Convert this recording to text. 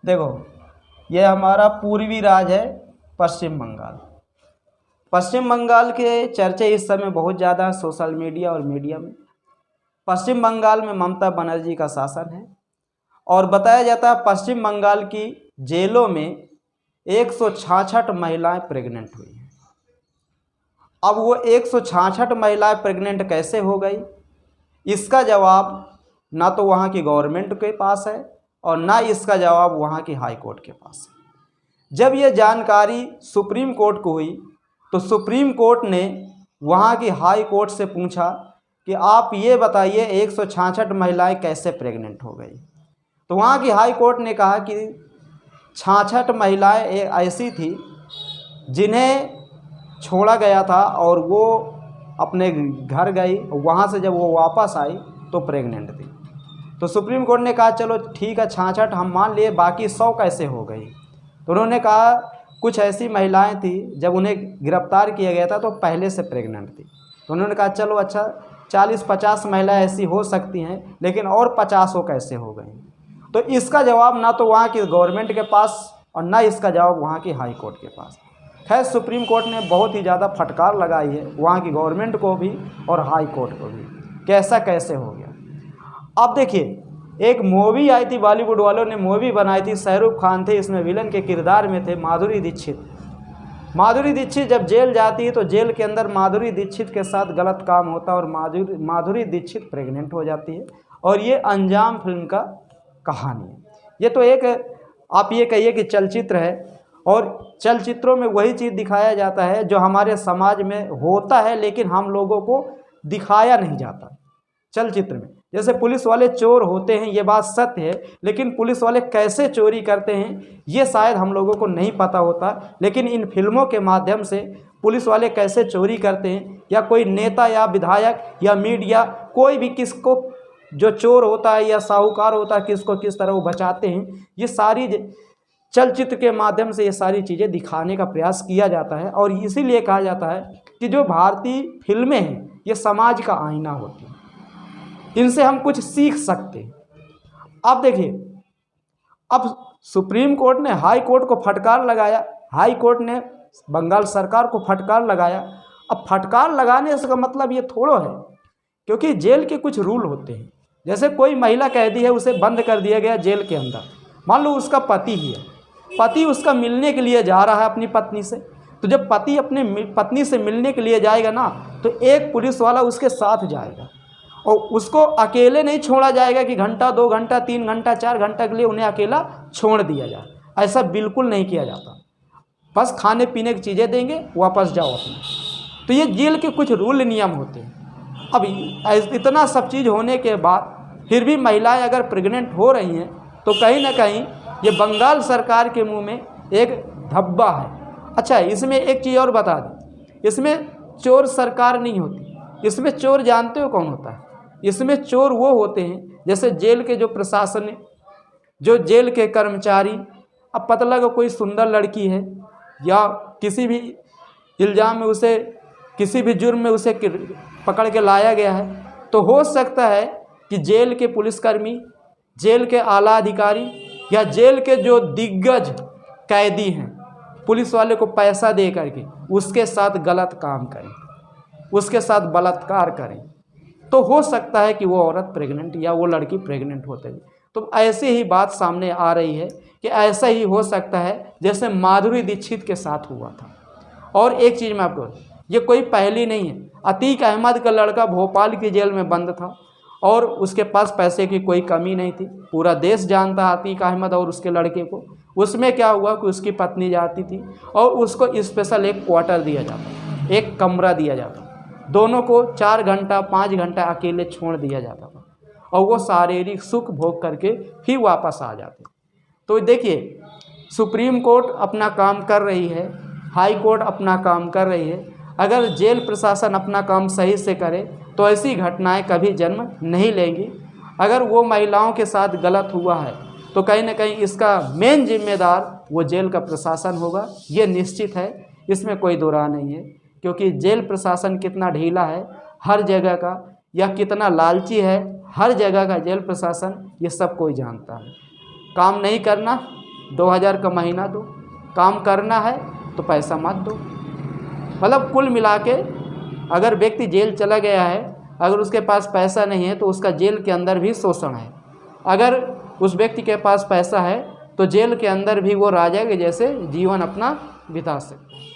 देखो, ये हमारा पूर्वी राज्य है पश्चिम बंगाल। पश्चिम बंगाल के चर्चे इस समय बहुत ज़्यादा सोशल मीडिया और मीडिया में। पश्चिम बंगाल में ममता बनर्जी का शासन है और बताया जाता है पश्चिम बंगाल की जेलों में 166 महिलाएं प्रेग्नेंट हुई हैं। अब वो 166 महिलाएं प्रेग्नेंट कैसे हो गई, इसका जवाब ना तो वहाँ की गवर्नमेंट के पास है और ना इसका जवाब वहाँ की हाई कोर्ट के पास है। जब ये जानकारी सुप्रीम कोर्ट को हुई तो सुप्रीम कोर्ट ने वहाँ की हाई कोर्ट से पूछा कि आप ये बताइए 166 महिलाएं कैसे प्रेग्नेंट हो गई। तो वहाँ की हाई कोर्ट ने कहा कि 66 महिलाएं ऐसी थी जिन्हें छोड़ा गया था और वो अपने घर गई, वहाँ से जब वो वापस आई तो प्रेग्नेंट थी। तो सुप्रीम कोर्ट ने कहा चलो ठीक है 66 हम मान लिए, बाकी 100 कैसे हो गई। तो उन्होंने कहा कुछ ऐसी महिलाएं थी जब उन्हें गिरफ्तार किया गया था तो पहले से प्रेग्नेंट थी। तो उन्होंने कहा चलो अच्छा 40-50 महिलाएं ऐसी हो सकती हैं, लेकिन और 50 कैसे हो गई। तो इसका जवाब ना तो वहाँ की गवर्नमेंट के पास और ना इसका जवाब वहाँ की हाई कोर्ट के पास। खैर सुप्रीम कोर्ट ने बहुत ही ज़्यादा फटकार लगाई है वहाँ की गवर्नमेंट को भी और हाई कोर्ट को भी, कैसा कैसे हो गया। अब देखिए एक मूवी आई थी, बॉलीवुड वालों ने मूवी बनाई थी, शाहरुख खान थे इसमें विलन के किरदार में थे, माधुरी दीक्षित। माधुरी दीक्षित जब जेल जाती है तो जेल के अंदर माधुरी दीक्षित के साथ गलत काम होता है और माधुरी दीक्षित प्रेग्नेंट हो जाती है और ये अंजाम फिल्म का कहानी है। ये तो एक आप ये कहिए कि चलचित्र है और चलचित्रों में वही चीज़ दिखाया जाता है जो हमारे समाज में होता है लेकिन हम लोगों को दिखाया नहीं जाता चलचित्र में। जैसे पुलिस वाले चोर होते हैं, ये बात सत्य है, लेकिन पुलिस वाले कैसे चोरी करते हैं ये शायद हम लोगों को नहीं पता होता, लेकिन इन फिल्मों के माध्यम से पुलिस वाले कैसे चोरी करते हैं या कोई नेता या विधायक या मीडिया कोई भी किसको जो चोर होता है या साहूकार होता है किसको किस तरह वो बचाते हैं, ये सारी चलचित्र के माध्यम से ये सारी चीज़ें दिखाने का प्रयास किया जाता है। और इसीलिए कहा जाता है कि जो भारतीय फिल्में हैं ये समाज का आईना होती हैं, इनसे हम कुछ सीख सकते हैं। अब देखिए, अब सुप्रीम कोर्ट ने हाई कोर्ट को फटकार लगाया, हाई कोर्ट ने बंगाल सरकार को फटकार लगाया। अब फटकार लगाने से का मतलब ये थोड़ा है, क्योंकि जेल के कुछ रूल होते हैं। जैसे कोई महिला कैदी है उसे बंद कर दिया गया जेल के अंदर, मान लो उसका पति ही है, पति उसका मिलने के लिए जा रहा है अपनी पत्नी से, तो जब पति अपने पत्नी से मिलने के लिए जाएगा ना तो एक पुलिस वाला उसके साथ जाएगा और उसको अकेले नहीं छोड़ा जाएगा कि घंटा 2 घंटा 3 घंटा 4 घंटा के लिए उन्हें अकेला छोड़ दिया जाए, ऐसा बिल्कुल नहीं किया जाता। बस खाने पीने की चीज़ें देंगे, वापस जाओ अपने। तो ये जेल के कुछ रूल नियम होते हैं। अब इतना सब चीज़ होने के बाद फिर भी महिलाएं अगर प्रेग्नेंट हो रही हैं तो कहीं ना कहीं ये बंगाल सरकार के मुंह में एक धब्बा है। अच्छा, इसमें एक चीज़ और बता दें, इसमें चोर सरकार नहीं होती, इसमें चोर जानते हो कौन होता है? इसमें चोर वो होते हैं जैसे जेल के जो प्रशासन, जो जेल के कर्मचारी। अब पता लगा कोई सुंदर लड़की है या किसी भी इल्ज़ाम में उसे, किसी भी जुर्म में उसे पकड़ के लाया गया है, तो हो सकता है कि जेल के पुलिसकर्मी, जेल के आला अधिकारी या जेल के जो दिग्गज कैदी हैं, पुलिस वाले को पैसा दे करके उसके साथ गलत काम करें, उसके साथ बलात्कार करें, तो हो सकता है कि वो औरत प्रेग्नेंट या वो लड़की प्रेग्नेंट होते हैं। तो ऐसे ही बात सामने आ रही है कि ऐसा ही हो सकता है जैसे माधुरी दीक्षित के साथ हुआ था। और एक चीज़ मैं आपको, ये कोई पहली नहीं है, अतीक अहमद का लड़का भोपाल की जेल में बंद था और उसके पास पैसे की कोई कमी नहीं थी, पूरा देश जानता है अतीक अहमद और उसके लड़के को। उसमें क्या हुआ कि उसकी पत्नी जाती थी और उसको स्पेशल एक क्वार्टर दिया जाता, एक कमरा दिया जाता, दोनों को 4 घंटा 5 घंटा अकेले छोड़ दिया जाता था और वो शारीरिक सुख भोग करके फिर वापस आ जाते। तो देखिए, सुप्रीम कोर्ट अपना काम कर रही है, हाई कोर्ट अपना काम कर रही है। अगर जेल प्रशासन अपना काम सही से करे तो ऐसी घटनाएं कभी जन्म नहीं लेंगी। अगर वो महिलाओं के साथ गलत हुआ है तो कहीं ना कहीं इसका मेन जिम्मेदार वो जेल का प्रशासन होगा, ये निश्चित है, इसमें कोई दो राह नहीं है। क्योंकि जेल प्रशासन कितना ढीला है हर जगह का, या कितना लालची है हर जगह का जेल प्रशासन, ये सब कोई जानता है। काम नहीं करना, 2000 का महीना दो, काम करना है तो पैसा मत दो। मतलब कुल मिला के अगर व्यक्ति जेल चला गया है, अगर उसके पास पैसा नहीं है तो उसका जेल के अंदर भी शोषण है। अगर उस व्यक्ति के पास पैसा है तो जेल के अंदर भी वो राजा के जैसे जीवन अपना बिता सकता है।